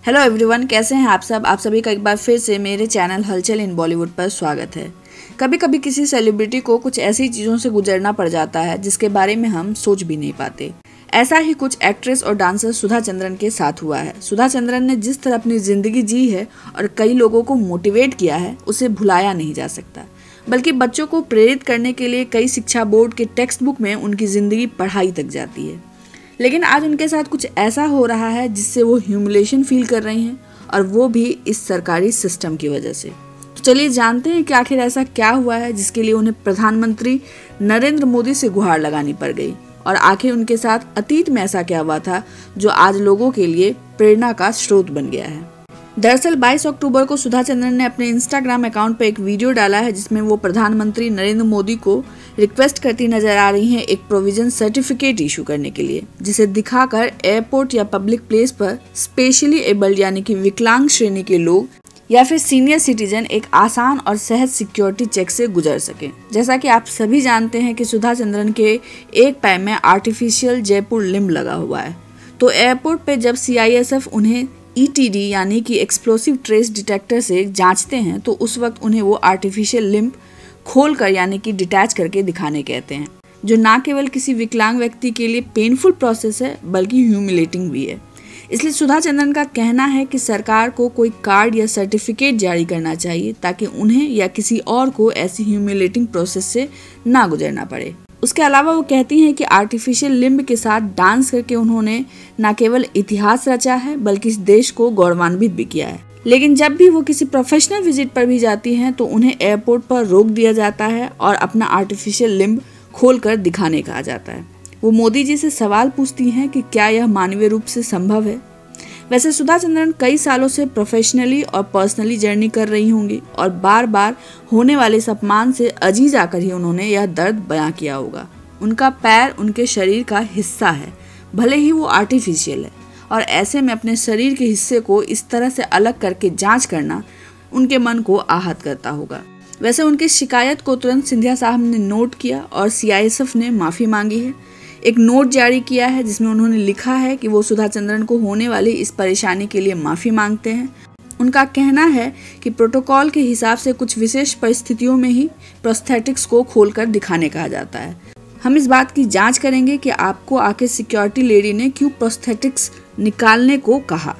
Hello everyone, कैसे हैं आप सब। आप सभी का एक बार फिर से मेरे चैनल हलचल इन बॉलीवुड पर स्वागत है। कभी कभी किसी सेलिब्रिटी को कुछ ऐसी चीज़ों से गुजरना पड़ जाता है जिसके बारे में हम सोच भी नहीं पाते। ऐसा ही कुछ एक्ट्रेस और डांसर सुधा चंद्रन के साथ हुआ है। सुधा चंद्रन ने जिस तरह अपनी ज़िंदगी जी है और कई लोगों को मोटिवेट किया है, उसे भुलाया नहीं जा सकता। बल्कि बच्चों को प्रेरित करने के लिए कई शिक्षा बोर्ड के टेक्स्ट बुक में उनकी ज़िंदगी पढ़ाई तक जाती है। लेकिन आज उनके साथ कुछ ऐसा हो रहा है जिससे वो ह्यूमिलेशन फील कर रही हैं, और वो भी इस सरकारी सिस्टम की वजह से। तो चलिए जानते हैं कि आखिर ऐसा क्या हुआ है जिसके लिए उन्हें प्रधानमंत्री नरेंद्र मोदी से गुहार लगानी पड़ गई, और आखिर उनके साथ अतीत में ऐसा क्या हुआ था जो आज लोगों के लिए प्रेरणा का स्रोत बन गया है। दरअसल 22 अक्टूबर को सुधा चंद्रन ने अपने इंस्टाग्राम अकाउंट पर एक वीडियो डाला है जिसमें वो प्रधानमंत्री नरेंद्र मोदी को रिक्वेस्ट करती नजर आ रही हैं एक प्रोविजन सर्टिफिकेट इशू करने के लिए, जिसे दिखाकर एयरपोर्ट या पब्लिक प्लेस पर स्पेशली एबल्ड यानी कि विकलांग श्रेणी के लोग या फिर सीनियर सिटीजन एक आसान और सहज सिक्योरिटी चेक से गुजर सके। जैसा कि आप सभी जानते हैं कि सुधा चंद्रन के एक पैर में आर्टिफिशियल जयपुर लिम्ब लगा हुआ है, तो एयरपोर्ट पे जब CISF उन्हें ETD यानी कि एक्सप्लोसिव ट्रेस डिटेक्टर से जांचते हैं तो उस वक्त उन्हें वो आर्टिफिशियल लिम्ब खोल कर यानी कि डिटैच करके दिखाने कहते हैं, जो ना केवल किसी विकलांग व्यक्ति के लिए पेनफुल प्रोसेस है बल्कि ह्यूमिलेटिंग भी है। इसलिए सुधा चंद्रन का कहना है कि सरकार को कोई कार्ड या सर्टिफिकेट जारी करना चाहिए ताकि उन्हें या किसी और को ऐसी ह्यूमिलेटिंग प्रोसेस से ना गुजरना पड़े। उसके अलावा वो कहती हैं कि आर्टिफिशियल लिम्ब के साथ डांस करके उन्होंने न केवल इतिहास रचा है बल्कि इस देश को गौरवान्वित भी किया है। लेकिन जब भी वो किसी प्रोफेशनल विजिट पर भी जाती हैं तो उन्हें एयरपोर्ट पर रोक दिया जाता है और अपना आर्टिफिशियल लिम्ब खोल कर दिखाने कहा जाता है। वो मोदी जी से सवाल पूछती हैं कि क्या यह मानवीय रूप से संभव है। वैसे सुधा चंद्रन कई सालों से प्रोफेशनली और पर्सनली जर्नी कर रही होंगी और बार बार होने वाले इस अपमान से अजीज आकर ही उन्होंने यह दर्द बयां किया होगा। उनका पैर उनके शरीर का हिस्सा है, भले ही वो आर्टिफिशियल है, और ऐसे में अपने शरीर के हिस्से को इस तरह से अलग करके जांच करना उनके मन को आहत करता होगा। वैसे उनकी शिकायत को तुरंत सिंधिया साहब ने नोट किया और CISF ने माफ़ी मांगी है। एक नोट जारी किया है जिसमें उन्होंने लिखा है कि वो सुधा चंद्रन को होने वाली इस परेशानी के लिए माफ़ी मांगते हैं। उनका कहना है कि प्रोटोकॉल के हिसाब से कुछ विशेष परिस्थितियों में ही प्रोस्थेटिक्स को खोलकर दिखाने कहा जाता है। हम इस बात की जांच करेंगे कि आपको आखिर सिक्योरिटी लेडी ने क्यों प्रोस्थेटिक्स निकालने को कहा।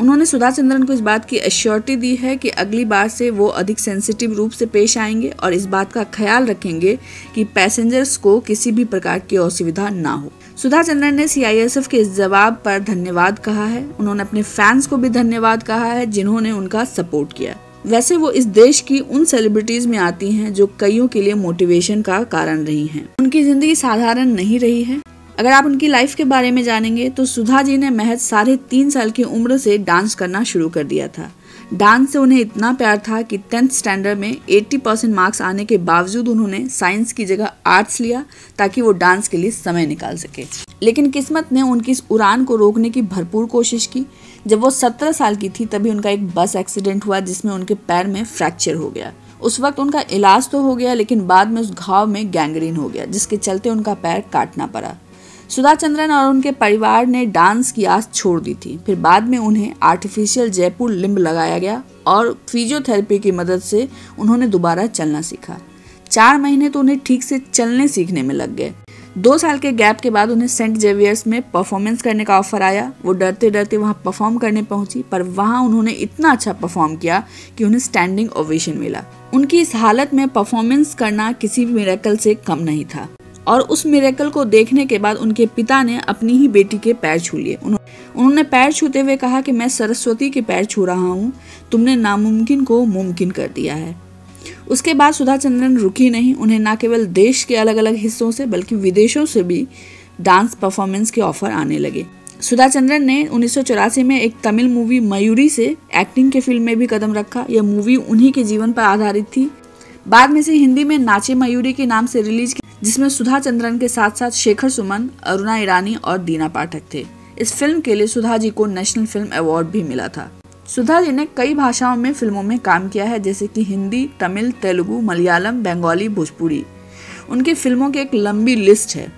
उन्होंने सुधा चंद्रन को इस बात की एश्योरिटी दी है कि अगली बार से वो अधिक सेंसिटिव रूप से पेश आएंगे और इस बात का ख्याल रखेंगे कि पैसेंजर्स को किसी भी प्रकार की असुविधा ना हो। सुधा चंद्रन ने CISF के इस जवाब पर धन्यवाद कहा है। उन्होंने अपने फैंस को भी धन्यवाद कहा है जिन्होंने उनका सपोर्ट किया। वैसे वो इस देश की उन सेलिब्रिटीज में आती हैं जो कईयों के लिए मोटिवेशन का कारण रही हैं। उनकी जिंदगी साधारण नहीं रही है। अगर आप उनकी लाइफ के बारे में जानेंगे तो सुधा जी ने महज 3.5 साल की उम्र से डांस करना शुरू कर दिया था। डांस से उन्हें इतना प्यार था कि 10th स्टैंडर्ड में 80% मार्क्स आने के बावजूद उन्होंने साइंस की जगह आर्ट्स लिया ताकि वो डांस के लिए समय निकाल सके। लेकिन किस्मत ने उनकी इस उड़ान को रोकने की भरपूर कोशिश की। जब वो 17 साल की थी तभी उनका एक बस एक्सीडेंट हुआ जिसमें उनके पैर में फ्रैक्चर हो गया। उस वक्त उनका इलाज तो हो गया लेकिन बाद में उस घाव में गैंग्रीन हो गया जिसके चलते उनका पैर काटना पड़ा। सुधा चंद्रन और उनके परिवार ने डांस की आस छोड़ दी थी। फिर बाद में उन्हें आर्टिफिशियल जयपुर लिम्ब लगाया गया और फिजियोथेरेपी की मदद से उन्होंने दोबारा चलना सीखा। 4 महीने तो उन्हें ठीक से चलने सीखने में लग गए। 2 साल के गैप के बाद उन्हें सेंट जेवियर्स में परफॉर्मेंस करने का ऑफर आया। वो डरते डरते वहाँ परफॉर्म करने पहुंची, पर वहाँ उन्होंने इतना अच्छा परफॉर्म किया कि उन्हें स्टैंडिंग ओवेशन मिला। उनकी इस हालत में परफॉर्मेंस करना किसी भी मिरेकल से कम नहीं था, और उस मिरेकल को देखने के बाद उनके पिता ने अपनी ही बेटी के पैर छू लिए। उन्होंने पैर छूते हुए कहा कि मैं सरस्वती के पैर छू रहा हूँ, तुमने नामुमकिन को मुमकिन कर दिया है। उसके बाद सुधा चंद्रन रुकी नहीं। उन्हें न केवल देश के अलग अलग हिस्सों से बल्कि विदेशों से भी डांस परफॉर्मेंस के ऑफर आने लगे। सुधा चंद्रन ने 1984 में एक तमिल मूवी मयूरी से एक्टिंग के फील्ड में भी कदम रखा। यह मूवी उन्हीं के जीवन पर आधारित थी। बाद में से हिंदी में नाचे मयूरी के नाम से रिलीज की, जिसमें सुधा चंद्रन के साथ साथ शेखर सुमन, अरुणा ईरानी और दीना पाठक थे। इस फिल्म के लिए सुधा जी को नेशनल फिल्म अवार्ड भी मिला था। सुधा जी ने कई भाषाओं में फिल्मों में काम किया है, जैसे कि हिंदी, तमिल, तेलुगु, मलयालम, बंगाली, भोजपुरी। उनकी फिल्मों की एक लंबी लिस्ट है।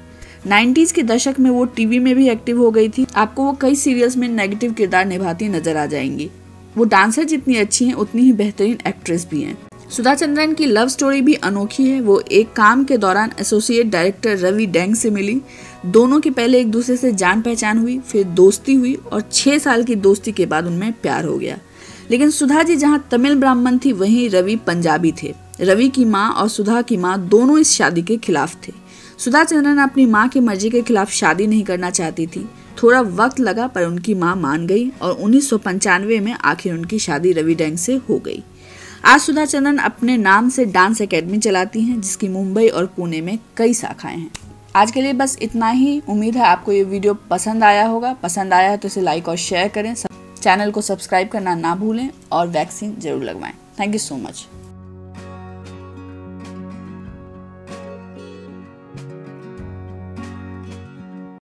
90s के दशक में वो टीवी में भी एक्टिव हो गई थी। आपको वो कई सीरियल्स में नेगेटिव किरदार निभाती नजर आ जाएंगी। वो डांसर जितनी अच्छी हैं उतनी ही बेहतरीन एक्ट्रेस भी हैं। सुधा चंद्रन की लव स्टोरी भी अनोखी है। वो एक काम के दौरान एसोसिएट डायरेक्टर रवि डेंग से मिली। दोनों की पहले एक दूसरे से जान पहचान हुई, फिर दोस्ती हुई और 6 साल की दोस्ती के बाद उनमें प्यार हो गया। लेकिन सुधा जी जहां तमिल ब्राह्मण थी, वहीं रवि पंजाबी थे। रवि की माँ और सुधा की माँ दोनों इस शादी के खिलाफ थे। सुधा चंद्रन अपनी माँ की मर्जी के खिलाफ शादी नहीं करना चाहती थी। थोड़ा वक्त लगा पर उनकी माँ मान गई और 1995 में आखिर उनकी शादी रवि डेंग से हो गई। आज सुधा चंद्रन अपने नाम से डांस एकेडमी चलाती हैं, जिसकी मुंबई और पुणे में कई शाखाएं हैं। आज के लिए बस इतना ही। उम्मीद है आपको ये वीडियो पसंद आया होगा। पसंद आया है तो इसे लाइक और शेयर करें। चैनल को सब्सक्राइब करना ना भूलें और वैक्सीन जरूर लगवाएं। Thank you so much.